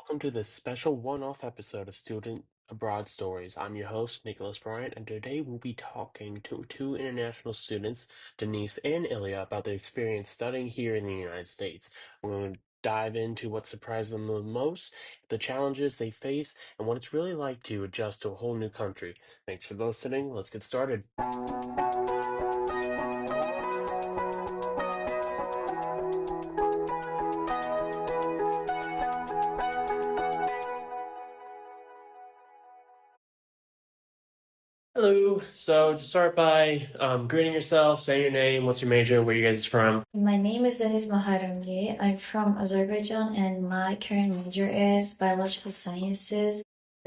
welcome to this special one-off episode of Student Abroad Stories. I'm your host, Nicholas Bryant, and today we'll be talking to two international students, Denise and Ilya, about their experience studying here in the United States. We're going to dive into what surprised them the most, the challenges they face, and what it's really like to adjust to a whole new country. Thanks for listening. Let's get started. Hello. So, to start by greeting yourself, say your name, what's your major, where you guys from. My name is Denise Maharangi. I'm from Azerbaijan and my current major is biological sciences,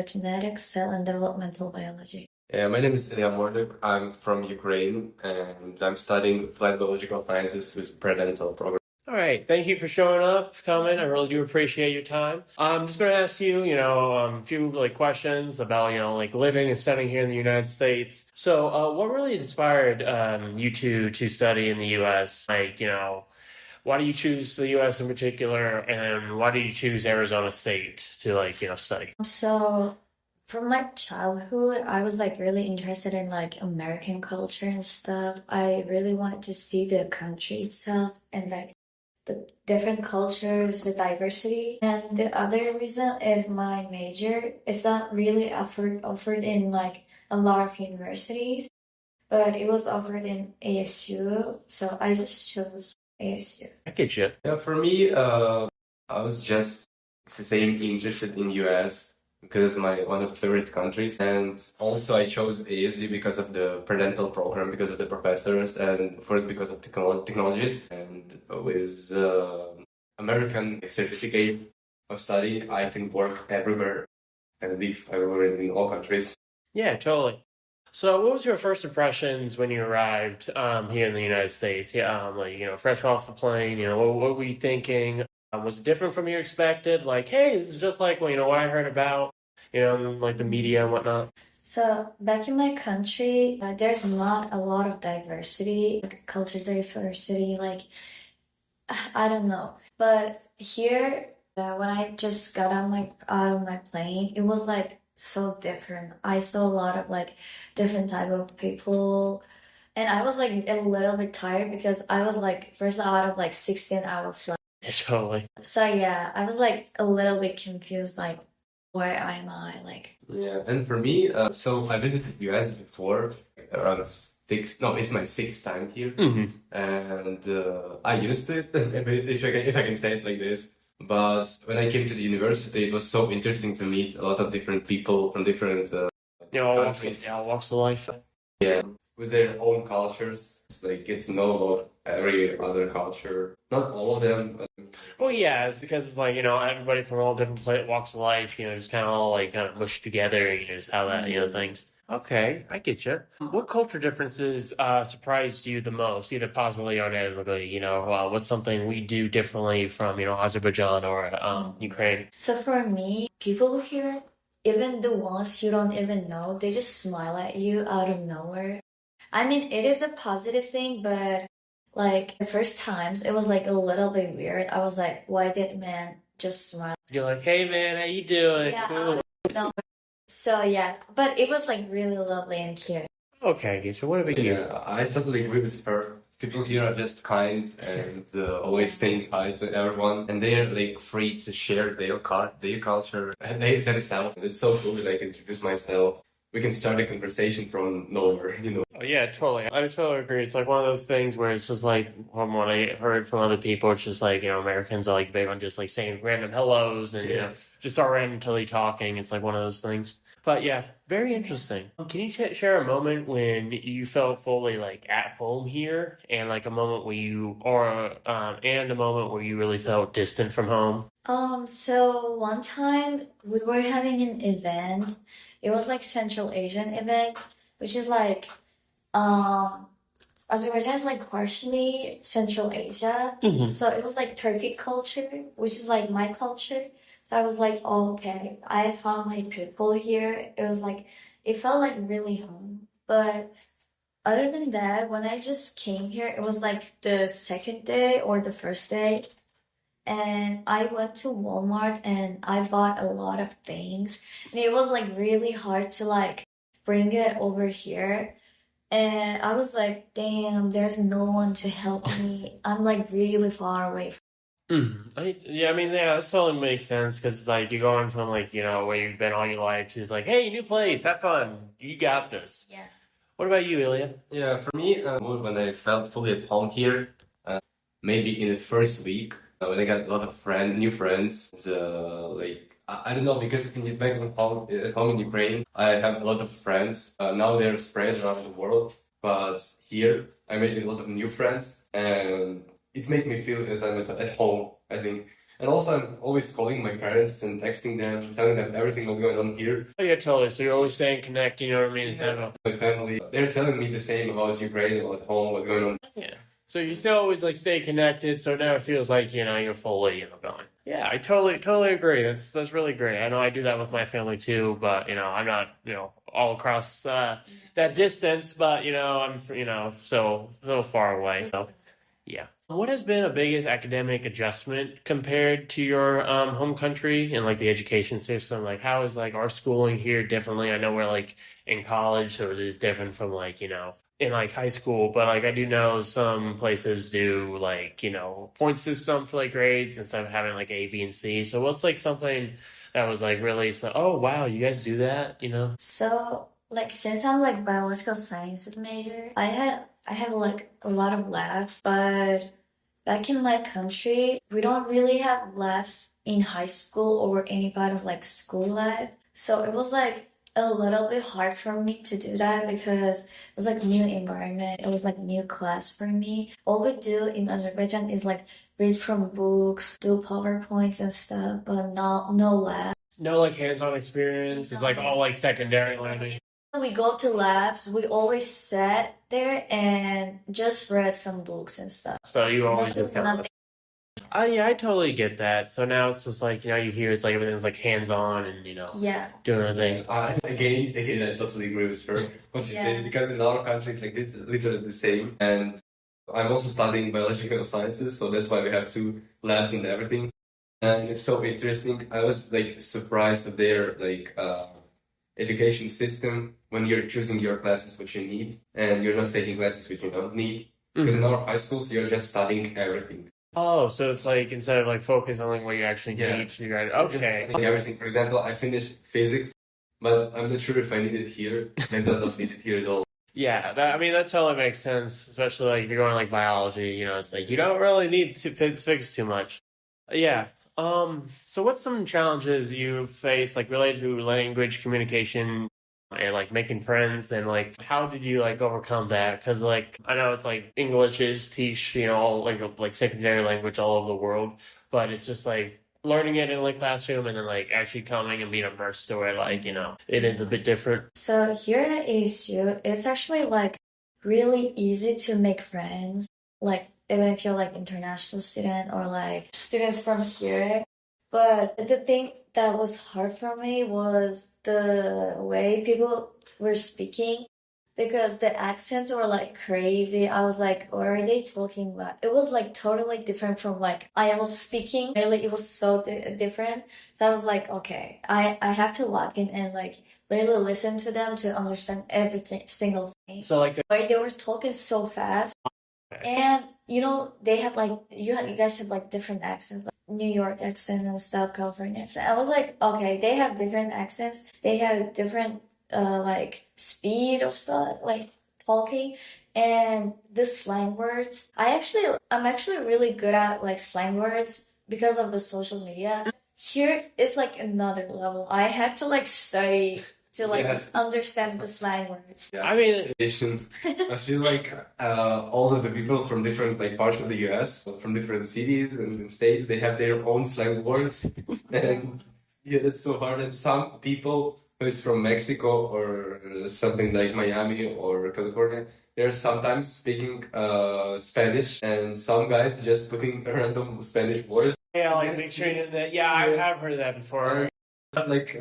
genetics, cell and developmental biology. Yeah, my name is Ilya Morduk. I'm from Ukraine and I'm studying applied biological sciences with prenatal program. All right. Thank you for showing up, coming. I really do appreciate your time. I'm just going to ask you, a few questions about, living and studying here in the United States. So, what really inspired you to study in the U.S.? Why do you choose the U.S. in particular, and why do you choose Arizona State to study? So from my childhood, I was really interested in American culture and stuff. I really wanted to see the country itself and the different cultures, the diversity. And the other reason is my major is not really offered in a lot of universities, but it was offered in ASU, so I just chose ASU. I get you. Yeah, for me, I was just same interested in US because my one of the favorite countries, and also I chose ASU because of the prenatal program, because of the professors, and of course because of technologies, and with American certificate of study, I can work everywhere and live everywhere in all countries. Yeah, totally. So, what was your first impressions when you arrived here in the United States? Yeah, fresh off the plane. What were you thinking? Was it different from you expected? Hey, this is just what I heard about. The media and whatnot. So back in my country, there's not a lot of diversity, culture diversity. I don't know, but here, when I just got out of my plane, it was so different. I saw a lot of different type of people, and I was a little bit tired because I was first out of 16-hour flight. Yeah, totally. So yeah, I was a little bit confused, where am I? Yeah, and for me, so I visited US before, around six. No, it's my sixth time here, and I used to it a bit, if I can say it like this. But when I came to the university, it was so interesting to meet a lot of different people from different countries. Walks of life. Yeah, with their own cultures. It's get to know about every other culture. Not all of them, but Well, yeah, it's because it's everybody from all different walks of life, just kind of all kind of mushed together, just how that, things. Okay, I get you. What culture differences surprised you the most, either positively or negatively? What's something we do differently from, Azerbaijan or Ukraine? So for me, people here, even the ones you don't even know, they just smile at you out of nowhere. I mean, it is a positive thing, but the first times, it was a little bit weird. I was why did man just smile? You're like, hey man, how you doing? Yeah, Cool. no. So yeah, but it was really lovely and cute. Okay, so what about you? yeah, I totally agree with her. People here are just kind and always saying hi to everyone, and they're free to share their culture and themselves. It's so cool that I can introduce myself. We can start a conversation from nowhere. Oh, yeah, totally. I totally agree. It's one of those things where it's just from what I heard from other people, it's just Americans are big on just saying random hellos and, just start randomly talking. It's one of those things. But yeah, very interesting. Can you share a moment when you felt fully at home here and a moment where and a moment where you really felt distant from home? So one time we were having an event. It was Central Asian event, which is Azerbaijan is partially Central Asia. So it was Turkic culture, which is my culture. So I was oh, okay, I found my people here. It was it felt really home. But other than that, when I just came here, it was the second day or the first day. and I went to Walmart and I bought a lot of things. And it was like really hard to like bring it over here. And I was like, damn, there's no one to help me. I'm like really far away from. Yeah, I mean, yeah, that totally makes sense because it's like you're going from like, where you've been all your life to it's like, hey, new place, have fun. You got this. Yeah. What about you, Ilya? Yeah, for me, when I felt fully at home here, maybe in the first week, when I got a lot of new friends, like I don't know, because back at home in Ukraine, I have a lot of friends. Now they're spread around the world, but here I made a lot of new friends, and it made me feel as I'm at home, I think. And also, I'm always calling my parents and texting them, telling them everything was going on here. Oh, yeah, totally. So you're always staying connected, you know what I mean? Yeah. My family, they're telling me the same about Ukraine, about home, what's going on. Yeah. So you still always like stay connected, so it never feels like, you're fully, going. Yeah, I totally agree. That's really great. I know I do that with my family too, but, I'm not, all across that distance, but, I'm, so far away. So, yeah. What has been a biggest academic adjustment compared to your home country and like the education system? Like how is like our schooling here differently? I know we're like in college, so it is different from like, in like high school, but like I do know some places do like, point system for like grades instead of having like A, B, and C. So what's like something that was like really oh wow, you guys do that, So like since I'm like biological sciences major, I have like a lot of labs, but back in my country, we don't really have labs in high school or any part of like school lab. So it was like a little bit hard for me to do that because it was like new environment. It was like new class for me. All we do in Azerbaijan is like read from books, do PowerPoints and stuff, but no lab. No like hands-on experience. It's like all like secondary learning. When we go to labs, we always sat there and just read some books and stuff. So you always just Nothing. yeah, I totally get that. So now it's just like, you hear it's like everything's like hands-on and, Yeah. doing everything. Again, I totally agree with her. What she said, because in our country it's like literally the same. And I'm also studying biological sciences, so that's why we have two labs and everything. And it's so interesting. I was like surprised at their like education system when you're choosing your classes which you need, and you're not taking classes which you don't need. Because in our high schools, you're just studying everything. Oh, so it's like instead of like focus on like what you actually need, you got okay. Just everything. For example, I finished physics, but I'm not sure if I need it here. Maybe I don't need it here at all. Yeah, that totally makes sense, especially like if you're going like biology, it's like you don't really need to physics too much. Yeah. So what's some challenges you face like related to language communication and like making friends, and like how did you like overcome that? Because like I know it's like English is teach all like secondary language all over the world, but it's just like learning it in like classroom and then like actually coming and being immersed to it, like it is a bit different. So here at ASU, it's actually like really easy to make friends, like even if you're like international student or like students from here. But the thing that was hard for me was the way people were speaking, because the accents were like crazy. I was like, what are they talking about? It was like totally different from like I was speaking. Really, it was so different. So I was like, okay, I have to lock in and like really listen to them to understand everything, single thing. So like They were talking so fast. And they have like you guys have like different accents, like New York accent and stuff, California accent. I was like, okay, they have different accents. They have different like speed of the like talking, and the slang words. I'm actually really good at like slang words because of the social media. Here it's like another level. I had to like study to like understand the slang words. Yeah. I mean, I feel like all of the people from different like parts of the US, from different cities and states, they have their own slang words, and yeah, that's so hard. And some people who is from Mexico or something like Miami or California, they're sometimes speaking Spanish, and some guys just putting random Spanish words. Yeah, like make sure that. Yeah, I have heard that before. Like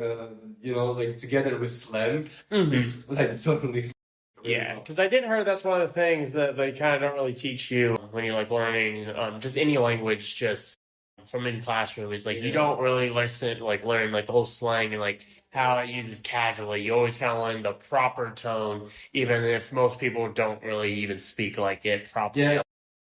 like together with slang, it's like totally. Yeah, because I did hear that's one of the things that they kind of don't really teach you when you're like learning just any language. Just from in classroom is like you don't really learn like the whole slang and like how it uses casually. You always kind of learn the proper tone, even if most people don't really even speak like it properly. Yeah,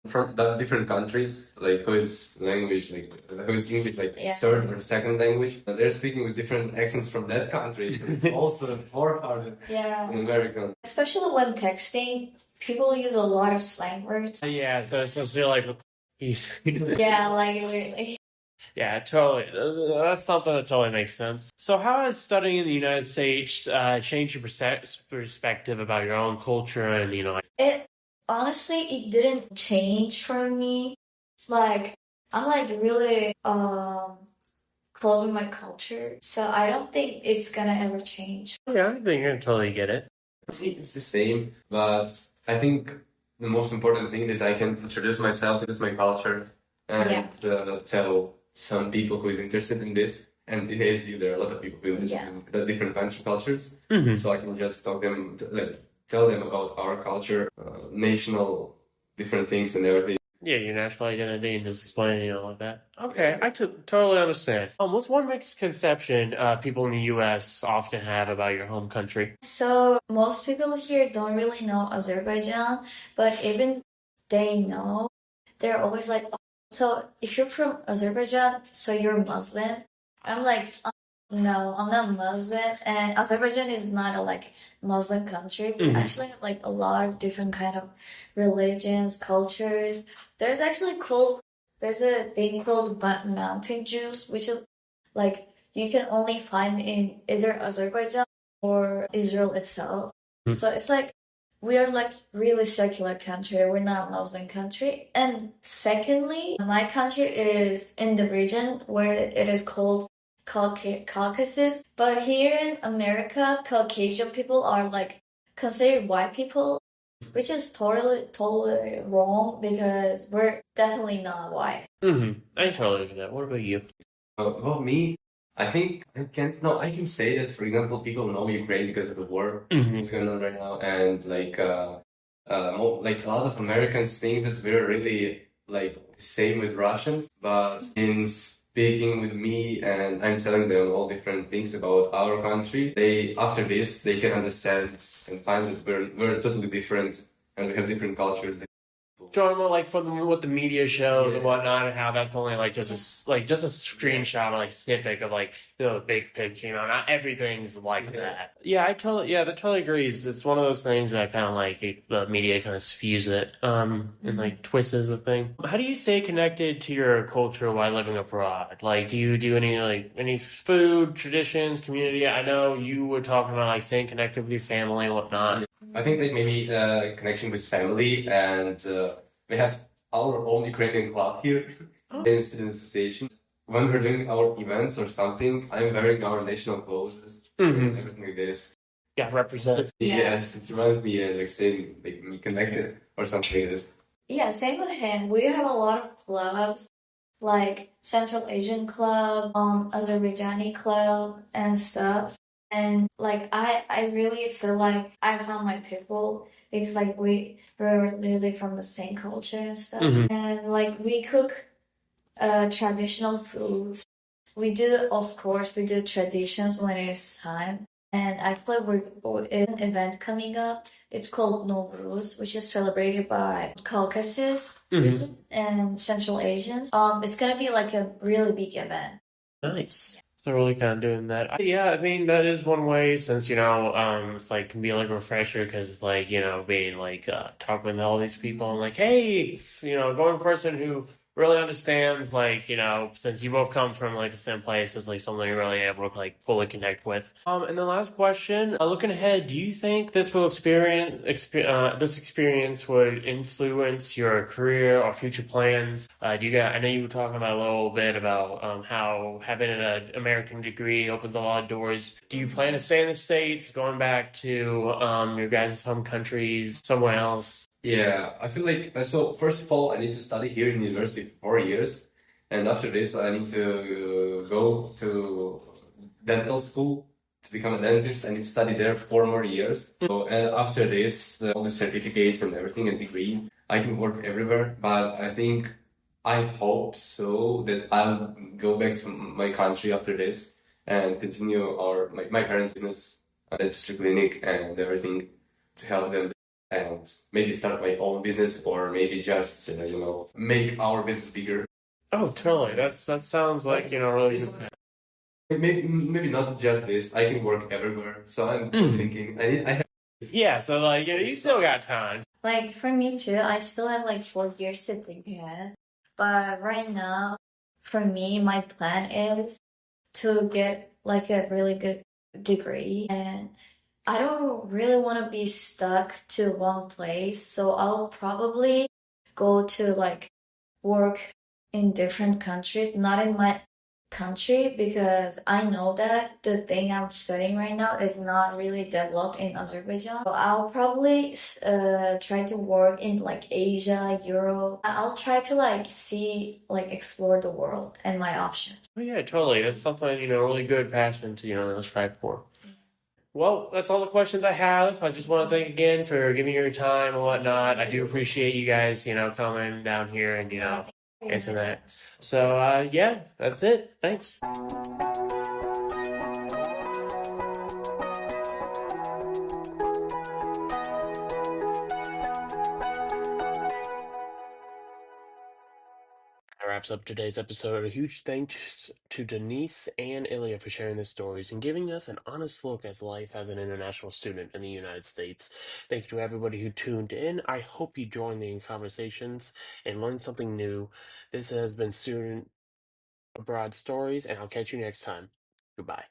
from the different countries, like whose language, like whose English, like Yeah. third or second language, they're speaking with different accents from that country. It's also more harder Yeah. in American. Especially when texting, people use a lot of slang words. Yeah, so it's just feel like Yeah, like literally. yeah, totally. That's something that totally makes sense. So, how has studying in the United States changed your perspective about your own culture and It honestly, it didn't change for me. Like, I'm like really close with my culture, so I don't think it's gonna ever change. Yeah, I think I totally get it. I think it's the same, but I think the most important thing that I can introduce myself is my culture and tell some people who is interested in this. And in ASU, there are a lot of people who are interested in the different country cultures. So I can just tell them about our culture, national different things and everything. Yeah, your national identity and just explaining all of that. Okay, I totally understand. What's one misconception people in the U.S. often have about your home country? So most people here don't really know Azerbaijan, but even they know, they're always like, oh, so if you're from Azerbaijan, so you're Muslim. I'm like, no, I'm not Muslim, and Azerbaijan is not a like Muslim country. We actually have like a lot of different kind of religions, cultures. There's a thing called mountain Jews, which is like you can only find in either Azerbaijan or Israel itself. So it's like we are like really secular country. We're not a Muslim country. And secondly, my country is in the region where it is called Caucasus. But here in America, Caucasian people are like considered white people, which is totally wrong because we're definitely not white. I totally agree with that. What about you? About me, I think I can say that, for example, people know Ukraine because of the war that's going on right now, and like like a lot of Americans think that we're really like the same with Russians, but in speaking with me and I'm telling them all different things about our country, after this they can understand and find that we're totally different and we have different cultures. Showing like from what the media shows and whatnot, and how that's only like just a screenshot or like snippet of like the big picture. Not everything's like that. Yeah, that totally agrees. It's one of those things that kind of like the media kind of spews it and like twists the thing. How do you stay connected to your culture while living abroad? Like, do you do any food traditions, community? I know you were talking about like staying connected with your family and whatnot. I think like maybe connection with family, and we have our own Ukrainian club here in student association. When we're doing our events or something, I'm wearing our national clothes and everything like this. Yeah, represent. Yes, it reminds me like saying like me connected or something like this. Yeah, same with him. We have a lot of clubs like Central Asian Club, Azerbaijani Club and stuff. And like I really feel like I found my people because like we're really from the same culture and stuff. And like we cook traditional foods. We do traditions when it's time. And actually we're an event coming up. It's called Nowruz, which is celebrated by Caucasus and Central Asians. It's gonna be like a really big event. Nice. So really kind of doing that. Yeah, I mean, that is one way since, it's like can be like a refresher because it's like, being like talking with all these people and like, hey, going person who really understands, like, since you both come from like the same place, it's like something you're really able to like fully connect with. And the last question, looking ahead, do you think this experience would influence your career or future plans? I know you were talking about a little bit about how having an American degree opens a lot of doors. Do you plan to stay in the States, going back to your guys' home countries, somewhere else? Yeah, I feel like, so first of all, I need to study here in university for 4 years. And after this, I need to go to dental school to become a dentist. I need to study there 4 more years. So, and after this, all the certificates and everything and degree, I can work everywhere. But I think I hope so that I'll go back to my country after this and continue my parents' business, dentistry clinic and everything to help them and maybe start my own business or maybe just make our business bigger. Oh, totally. That sounds like, really good. Maybe not just this. I can work everywhere. So I'm thinking I have. Yeah, so like, you still got time. Like for me too, I still have like 4 years to think ahead. But right now, for me, my plan is to get like a really good degree. And I don't really want to be stuck to one place. So I'll probably go to like work in different countries, not in my country, because I know that the thing I'm studying right now is not really developed in Azerbaijan. So I'll probably try to work in like Asia, Europe. I'll try to like explore the world and my options. Oh, yeah, totally. That's something, really good passion to, strive for. Well, that's all the questions I have. I just want to thank again for giving your time and whatnot. I do appreciate you guys, coming down here and, answering that. So, yeah, that's it. Thanks. That wraps up today's episode. A huge thanks to Denise and Ilya for sharing their stories and giving us an honest look at life as an international student in the United States. Thank you to everybody who tuned in. I hope you joined the conversations and learned something new. This has been Student Abroad Stories, and I'll catch you next time. Goodbye.